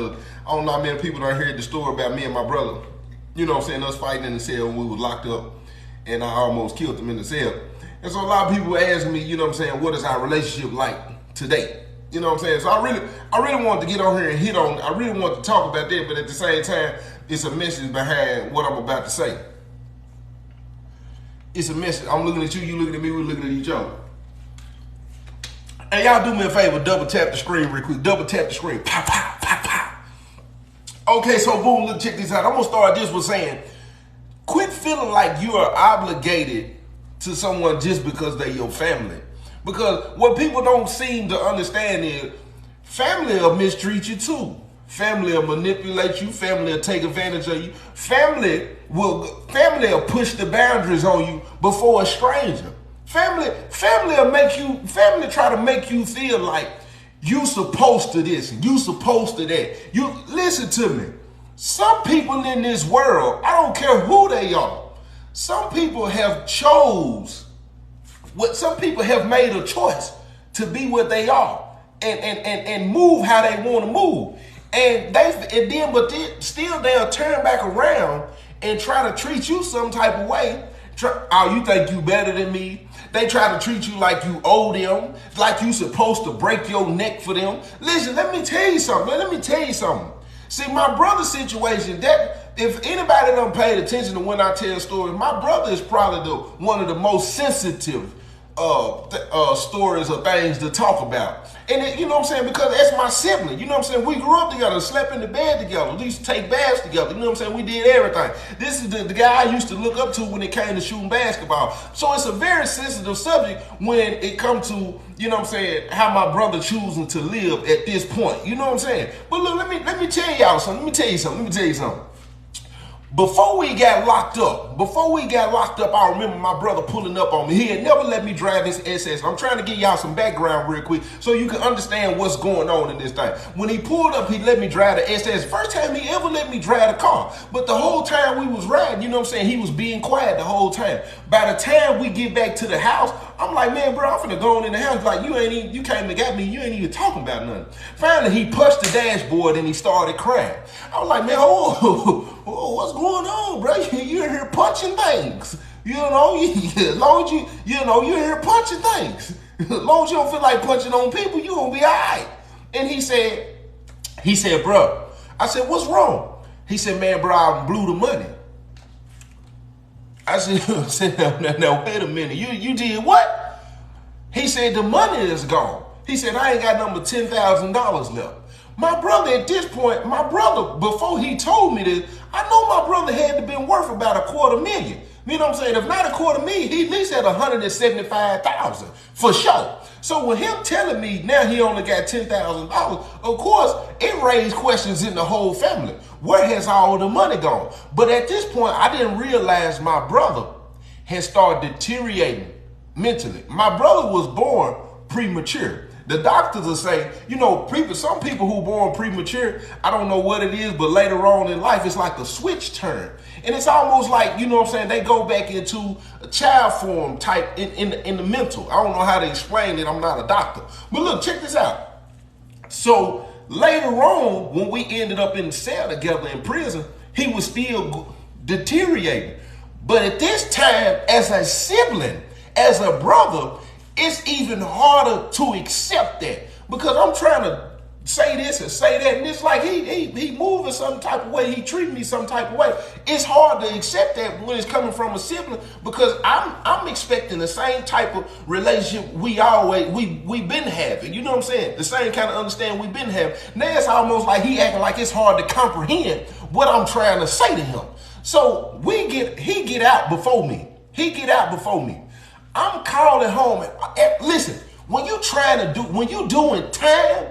because I don't know how many people done heard the story about me and my brother. You know what I'm saying? Us fighting in the cell when we was locked up, and I almost killed him in the cell. And so a lot of people ask me, you know what I'm saying, what is our relationship like today? You know what I'm saying? So I really wanted to get on here and hit on, I really want to talk about that, but at the same time, it's a message behind what I'm about to say. It's a message. I'm looking at you, you looking at me, we're looking at each other. And y'all do me a favor, double tap the screen real quick. Double tap the screen. Pow, pow, pow, pow. Okay, so boom, look, check this out. I'm gonna start this with saying, quit feeling like you are obligated to someone just because they're your family. Because what people don't seem to understand is family will mistreat you too. Family will manipulate you. Family will take advantage of you. Family will push the boundaries on you before a stranger. Family will try to make you feel like you supposed to this and you supposed to that. You listen to me. Some people in this world, I don't care who they are, some people have some people have made a choice to be what they are and move how they want to move. But still they'll turn back around and try to treat you some type of way. You think you better than me? They try to treat you like you owe them, like you supposed to break your neck for them. Listen, let me tell you something. See, my brother's situation, that if anybody done paid attention to when I tell stories, my brother is probably one of the most sensitive stories or things to talk about. And you know what I'm saying? Because that's my sibling. You know what I'm saying? We grew up together, slept in the bed together. We used to take baths together. You know what I'm saying? We did everything. This is the guy I used to look up to when it came to shooting basketball. So it's a very sensitive subject when it comes to, you know what I'm saying, how my brother choosing to live at this point. You know what I'm saying? But look, let me tell y'all something. Let me tell you something. Before we got locked up, I remember my brother pulling up on me. He had never let me drive his SS. I'm trying to give y'all some background real quick so you can understand what's going on in this thing. When he pulled up, he let me drive the SS. First time he ever let me drive the car. But the whole time we was riding, you know what I'm saying, he was being quiet the whole time. By the time we get back to the house, I'm like, man, bro, I'm finna go on in the house. Like, you came and got me. You ain't even talking about nothing. Finally, he pushed the dashboard and he started crying. I was like, man, what's going on, bro? You're here punching things. You know, as long as you're here punching things. As long as you don't feel like punching on people, you gonna be all right. And he said, bro, I said, what's wrong? He said, man, bro, I blew the money. I said, now, wait a minute. You did what? He said, the money is gone. He said, I ain't got number $10,000 left. My brother at this point, before he told me this, I know my brother had to been worth about $250,000. You know what I'm saying? If not $250,000, he at least had $175,000 for sure. So with him telling me now he only got $10,000, of course, it raised questions in the whole family. Where has all the money gone? But at this point, I didn't realize my brother had started deteriorating mentally. My brother was born premature. The doctors will say, you know, some people who are born premature, I don't know what it is, but later on in life, it's like a switch turn. And it's almost like, you know what I'm saying, they go back into a child form type in the mental. I don't know how to explain it. I'm not a doctor. But look, check this out. So later on, when we ended up in the cell together in prison, he was still deteriorating. But at this time, as a sibling, as a brother, it's even harder to accept that because I'm trying to say this and say that, and it's like he moving some type of way, he treating me some type of way. It's hard to accept that when it's coming from a sibling because I'm expecting the same type of relationship we've been having. You know what I'm saying? The same kind of understanding we've been having. Now it's almost like he acting like it's hard to comprehend what I'm trying to say to him. So he get out before me. I'm calling home. Listen, when you doing time,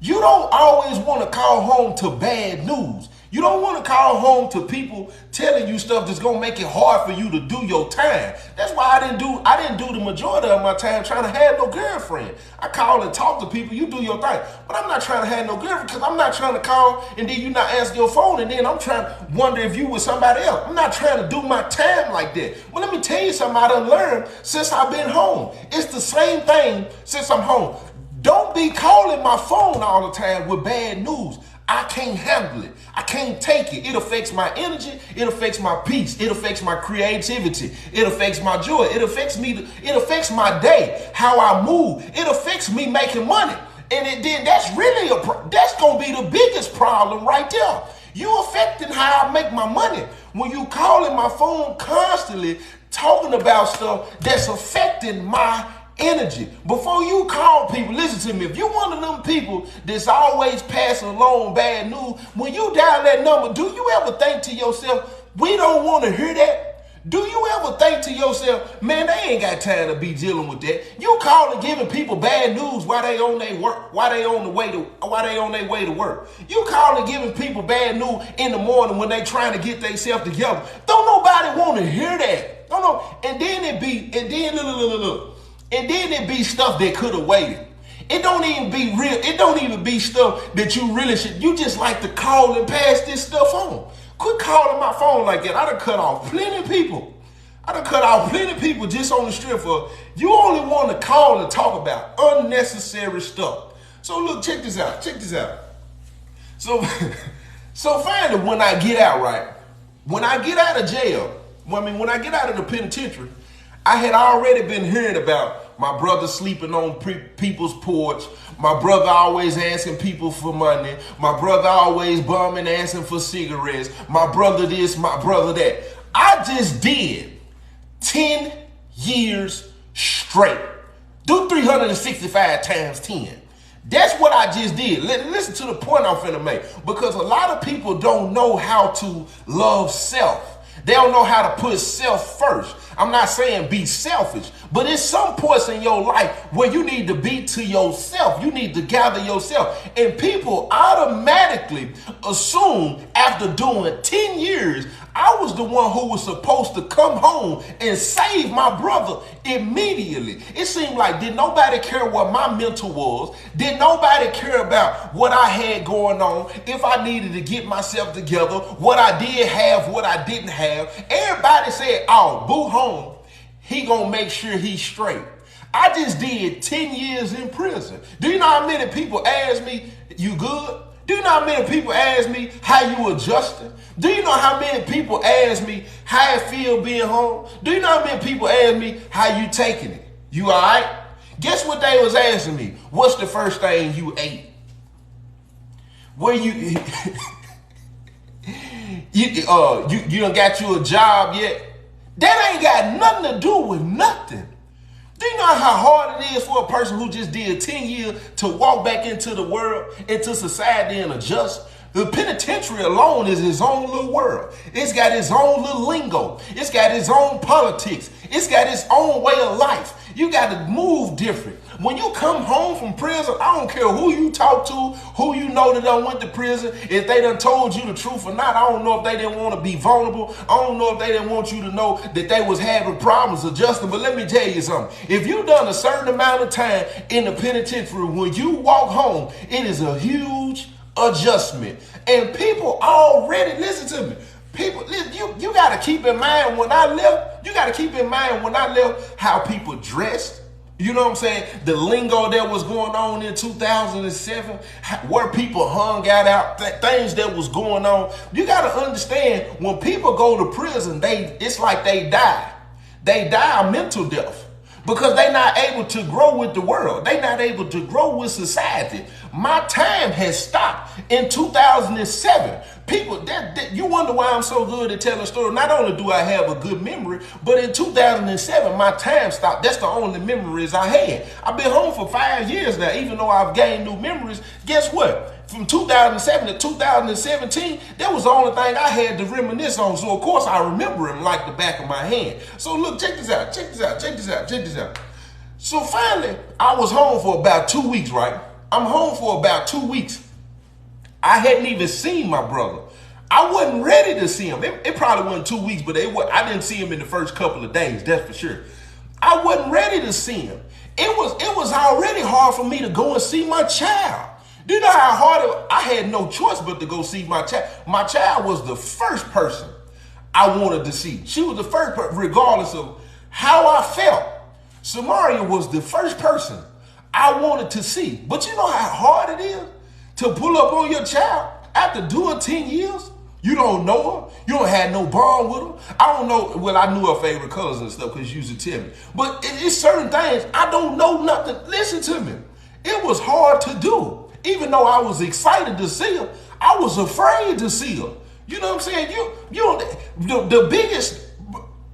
you don't always want to call home to bad news. You don't want to call home to people telling you stuff that's gonna make it hard for you to do your time. That's why I didn't do the majority of my time trying to have no girlfriend. I call and talk to people, you do your thing. But I'm not trying to have no girlfriend because I'm not trying to call and then you not answer your phone and then I'm trying to wonder if you with somebody else. I'm not trying to do my time like that. Well, let me tell you something I done learned since I've been home. It's the same thing since I'm home. Don't be calling my phone all the time with bad news. I can't handle it. I can't take it. It affects my energy. It affects my peace. It affects my creativity. It affects my joy. It affects me. It affects my day, how I move. It affects me making money. And then that's really that's gonna be the biggest problem right there. You affecting how I make my money when you calling my phone constantly talking about stuff that's affecting my energy. Before you call people, listen to me. If you're one of them people that's always passing along bad news, when you dial that number, do you ever think to yourself, we don't want to hear that? Do you ever think to yourself, man, they ain't got time to be dealing with that? You calling giving people bad news while they on their work, while they on their way to work. You calling giving people bad news in the morning when they trying to get themselves together. Don't nobody want to hear that. Don't know. And then it be stuff that could have waited. It don't even be real. It don't even be stuff that you really should. You just like to call and pass this stuff on. Quit calling my phone like that. I done cut off plenty of people. Just on the strip for you only want to call and talk about unnecessary stuff. So look, check this out. So finally, when I get out, right? When I get out of jail, when I get out of the penitentiary, I had already been hearing about my brother sleeping on people's porch. My brother always asking people for money. My brother always bumming, asking for cigarettes. My brother this, my brother that. I just did 10 years straight. Do 365 times 10. That's what I just did. Listen to the point I'm finna make. Because a lot of people don't know how to love self. They don't know how to put self first. I'm not saying be selfish, but it's some points in your life where you need to be to yourself. You need to gather yourself. And people automatically assume after doing 10 years, I was the one who was supposed to come home and save my brother immediately. It seemed like did nobody care what my mental was? Did nobody care about what I had going on? If I needed to get myself together, what I did have, what I didn't have. Everybody said, oh, boo home. He gonna make sure he's straight. I just did 10 years in prison. Do you know how many people ask me, you good? Do you know how many people ask me how you adjusting? Do you know how many people ask me how it feel being home? Do you know how many people ask me how you taking it? You all right? Guess what they was asking me? What's the first thing you ate? Where you you done got you a job yet? That ain't got nothing to do with nothing. Do you know how hard it is for a person who just did 10 years to walk back into the world, into society and adjust? The penitentiary alone is its own little world. It's got its own little lingo. It's got its own politics. It's got its own way of life. You got to move different. When you come home from prison, I don't care who you talk to, who you know that done went to prison, if they done told you the truth or not. I don't know if they didn't want to be vulnerable. I don't know if they didn't want you to know that they was having problems adjusting. But let me tell you something. If you done a certain amount of time in the penitentiary, when you walk home, it is a huge adjustment. And people already, listen to me. People, you got to keep in mind when I left, how people dressed. You know what I'm saying? The lingo that was going on in 2007, where people hung out, things that was going on. You got to understand when people go to prison, it's like they die. They die a mental death because they're not able to grow with the world. They're not able to grow with society. My time has stopped in 2007. People, you wonder why I'm so good at telling stories. Not only do I have a good memory, but in 2007, my time stopped. That's the only memories I had. I've been home for 5 years now, even though I've gained new memories. Guess what? From 2007 to 2017, that was the only thing I had to reminisce on. So, of course, I remember him like the back of my hand. So, look, check this out. So, finally, I was home for about 2 weeks, right? I'm home for about 2 weeks. I hadn't even seen my brother. I wasn't ready to see him. It probably wasn't 2 weeks, but I didn't see him in the first couple of days, that's for sure. I wasn't ready to see him. It was already hard for me to go and see my child. Do you know how hard I had no choice but to go see my child? My child was the first person I wanted to see. She was the first person, regardless of how I felt. Samaria was the first person I wanted to see. But you know how hard it is to pull up on your child? After doing 10 years, you don't know her. You don't have no bond with her. I don't know. Well, I knew her favorite colors and stuff because she used to tell me. But it's certain things I don't know nothing. Listen to me. It was hard to do. Even though I was excited to see her, I was afraid to see her. You know what I'm saying?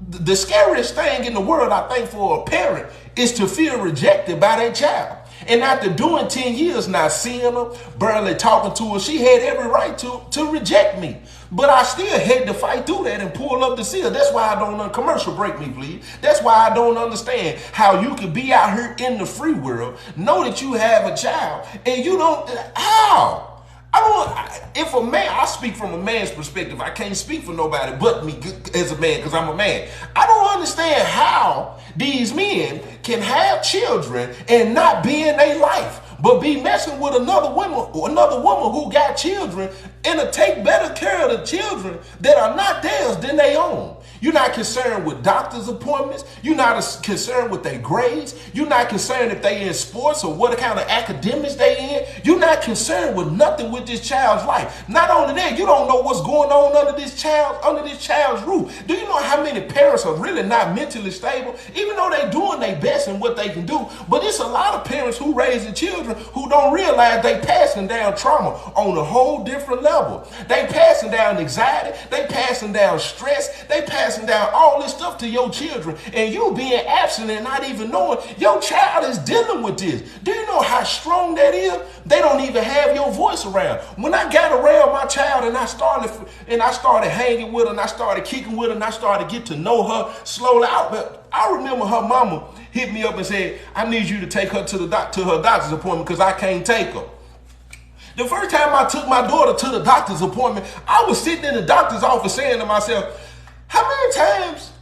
The scariest thing in the world, I think, for a parent is to feel rejected by their child. And after doing 10 years, not seeing her, barely talking to her, she had every right to reject me. But I still had to fight through that and pull up to see her. That's why I don't, commercial break me, please. That's why I don't understand how you could be out here in the free world, know that you have a child, and you don't, how? If a man, I speak from a man's perspective. I can't speak for nobody but me as a man because I'm a man. I don't understand how these men can have children and not be in their life, but be messing with another woman who got children and to take better care of the children that are not theirs than they own. You're not concerned with doctor's appointments. You're not concerned with their grades. You're not concerned if they in sports or what kind of academics they in. You're not concerned with nothing with this child's life. Not only that, you don't know what's going on under this child's roof. Do you know how many parents are really not mentally stable, even though they doing their best in what they can do? But it's a lot of parents who raise the children who don't realize they passing down trauma on a whole different level. They passing down anxiety. They passing down stress. They passing down all this stuff to your children, and you being absent and not even knowing your child is dealing with this. Do you know how strong that is? They don't even have your voice around. When I got around my child and I started hanging with her and I started kicking with her and I started to get to know her slowly out. I remember her mama hit me up and said, I need you to take her to her doctor's appointment because I can't take her. The first time I took my daughter to the doctor's appointment, I was sitting in the doctor's office saying to myself, how many times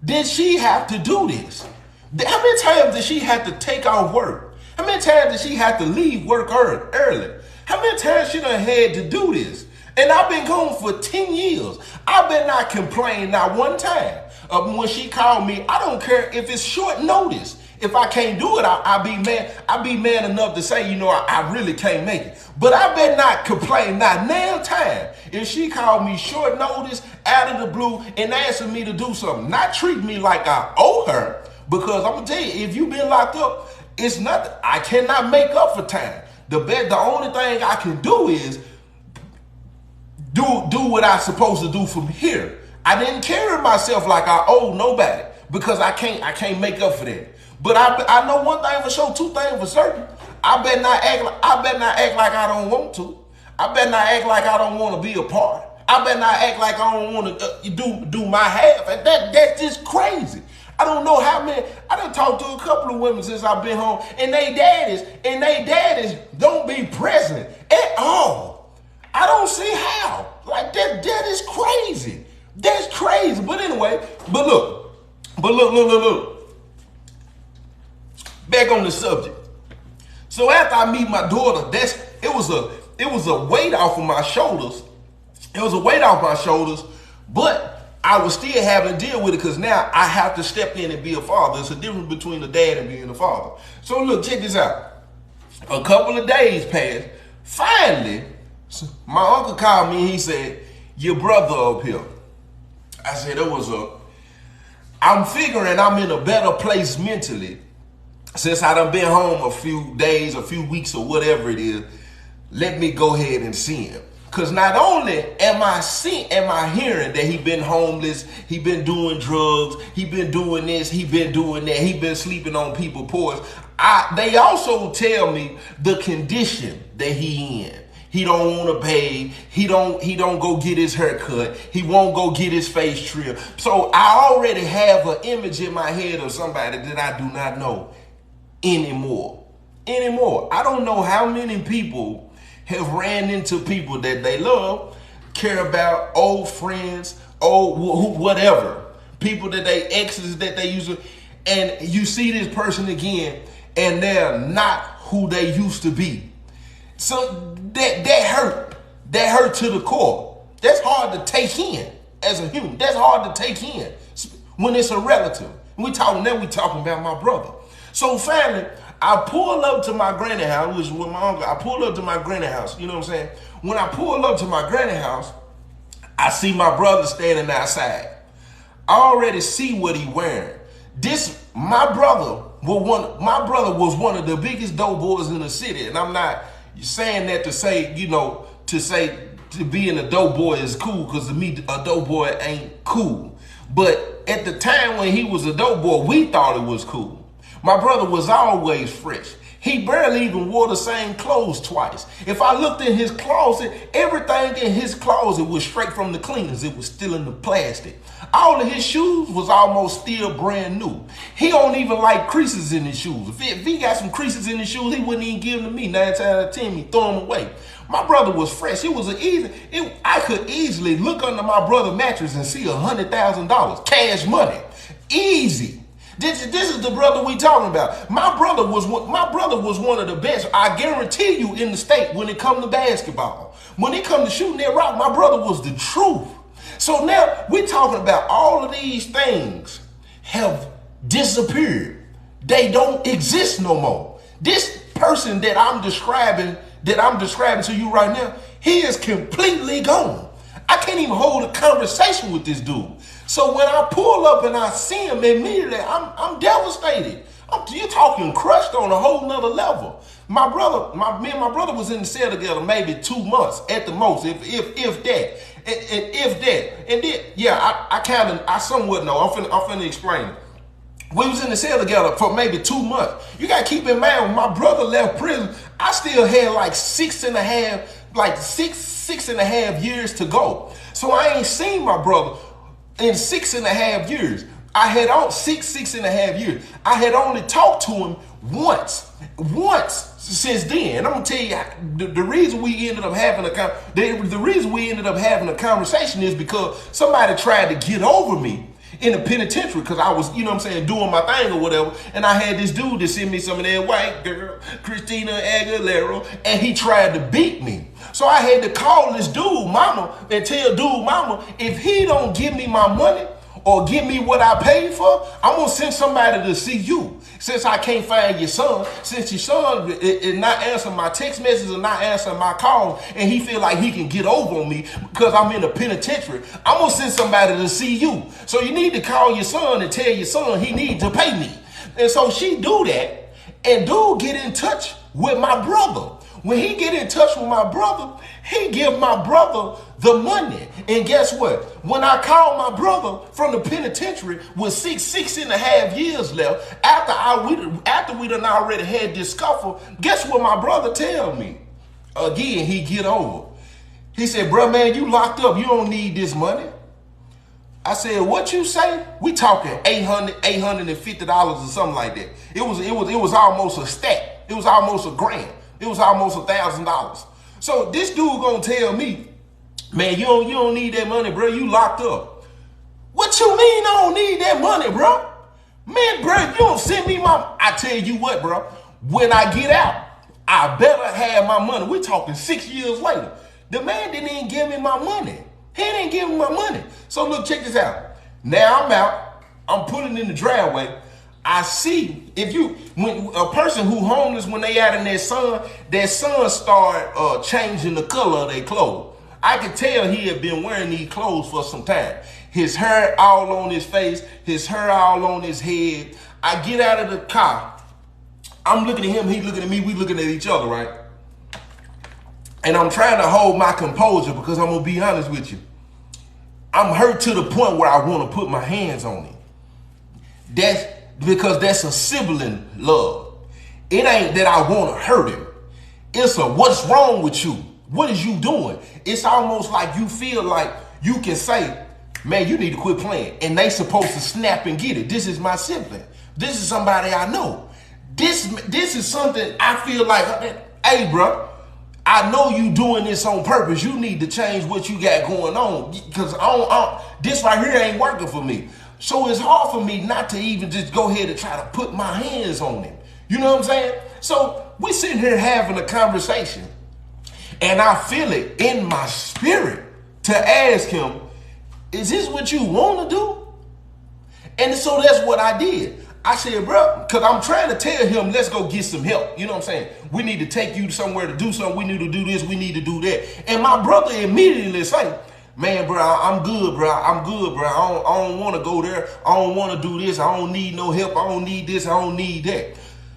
did she have to do this? How many times did she have to take off work? How many times did she have to leave work early? How many times she done had to do this? And I've been gone for 10 years. I've been not complaining not one time. When she called me, I don't care if it's short notice. If I can't do it, I'll be man. I'll be man enough to say, I really can't make it. But I better not complain, not now time. If she called me short notice, out of the blue, and asking me to do something, not treat me like I owe her. Because I'm gonna tell you, if you've been locked up, it's nothing. I cannot make up for time. The only thing I can do is do what I'm supposed to do from here. I didn't carry myself like I owe nobody because I can't make up for that. But I know one thing for sure, two things for certain. I better not act like I don't want to. I better not act like I don't want to be a part. I better not act like I don't want to do my half. And that's just crazy. I don't know how many. I done talked to a couple of women since I've been home, and they daddies don't be present at all. I don't see how. Like that is crazy. That's crazy. But anyway, but look. Back on the subject. So after I meet my daughter, it was a weight off of my shoulders. It was a weight off my shoulders, but I was still having to deal with it because now I have to step in and be a father. It's a difference between a dad and being a father. So look, check this out. A couple of days passed. Finally, my uncle called me and he said, your brother up here. I said, I'm figuring I'm in a better place mentally since I done been home a few days, a few weeks or whatever it is. Let me go ahead and see him. Because not only am I hearing that he been homeless, he been doing drugs, he been doing this, he been doing that, he been sleeping on people's porch. They also tell me the condition that he in. He don't want to bathe. He don't go get his hair cut. He won't go get his face trimmed. So I already have an image in my head of somebody that I do not know anymore. I don't know how many people have ran into people that they love, care about, old friends, whatever. People that they exes that they used to, and you see this person again and they're not who they used to be. So that hurt. That hurt to the core. That's hard to take in as a human. That's hard to take in when it's a relative. We talking about my brother. So finally, I pull up to my granny house, which is with my uncle. I pull up to my granny house, you know what I'm saying? When I pull up to my granny house, I see my brother standing outside. I already see what he wearing. My brother was one of the biggest dope boys in the city. And I'm not saying that to say, to being a dope boy is cool, because to me, a dope boy ain't cool. But at the time when he was a dope boy, we thought it was cool. My brother was always fresh. He barely even wore the same clothes twice. If I looked in his closet, everything in his closet was straight from the cleaners. It was still in the plastic. All of his shoes was almost still brand new. He don't even like creases in his shoes. If he got some creases in his shoes, he wouldn't even give them to me. 9 times out of 10, he throw them away. My brother was fresh. I could easily look under my brother's mattress and see $100,000 cash money. Easy. This is the brother we talking about. My brother was one of the best, I guarantee you, in the state when it come to basketball. When it come to shooting that rock, my brother was the truth. So now we're talking about all of these things have disappeared. They don't exist no more. This person that I'm describing to you right now, he is completely gone. I can't even hold a conversation with this dude. So when I pull up and I see him immediately, I'm devastated. You're talking crushed on a whole nother level. Me and my brother was in the cell together maybe 2 months at the most, if that. And then, yeah, I somewhat know. I'm finna explain it. We was in the cell together for maybe 2 months. You gotta keep in mind, when my brother left prison, I still had like six and a half years to go. So I ain't seen my brother in 6.5 years. I had on 6.5 years. I had only talked to him once since then. And I'm gonna tell you the reason we ended up having a conversation is because somebody tried to get over me in the penitentiary, because I was, doing my thing or whatever. And I had this dude that sent me some of that white girl, Christina Aguilera, and he tried to beat me. So I had to call this dude mama and tell dude mama, if he don't give me my money or give me what I paid for, I'm going to send somebody to see you. Since I can't find your son, since your son is not answering my text messages and not answering my calls, and he feel like he can get over on me because I'm in the penitentiary, I'm going to send somebody to see you. So you need to call your son and tell your son he needs to pay me. And so she do that, and dude get in touch with my brother. When he get in touch with my brother, he give my brother the money. And guess what? When I called my brother from the penitentiary with 6.5 years left, after we done already had this scuffle, guess what my brother tell me? Again, he get over. He said, bro, man, you locked up. You don't need this money. I said, what you say? We talking $850 or something like that. It was almost a stack. It was almost $1,000. It was almost $1,000. So this dude gonna tell me, man, you don't need that money, bro. You locked up. What you mean I don't need that money, bro? Man, bro, you don't send me I tell you what, bro. When I get out, I better have my money. We're talking 6 years later. The man didn't even give me my money. He didn't give me my money. So look, check this out. Now I'm out. I'm pulling in the driveway. I see when a person who homeless, when they out in their sun start changing the color of their clothes. I could tell he had been wearing these clothes for some time. His hair all on his face, his hair all on his head. I get out of the car. I'm looking at him, he looking at me, we looking at each other, right? And I'm trying to hold my composure because I'm gonna be honest with you. I'm hurt to the point where I want to put my hands on him. That's because that's a sibling love. It ain't that I want to hurt him. It's a what's wrong with you? What is you doing? It's almost like you feel like you can say, man, you need to quit playing. And they supposed to snap and get it. This is my sibling. This is somebody I know. This is something I feel like, hey, bro, I know you doing this on purpose. You need to change what you got going on, because this right here ain't working for me. So it's hard for me not to even just go ahead and try to put my hands on him. You know what I'm saying? So we sitting here having a conversation, and I feel it in my spirit to ask him, is this what you want to do? And so that's what I did. I said, bro, because I'm trying to tell him, let's go get some help. You know what I'm saying? We need to take you somewhere to do something. We need to do this. We need to do that. And my brother immediately say, man, bro, I'm good, bro. I'm good, bro. I don't want to go there. I don't want to do this. I don't need no help. I don't need this. I don't need that.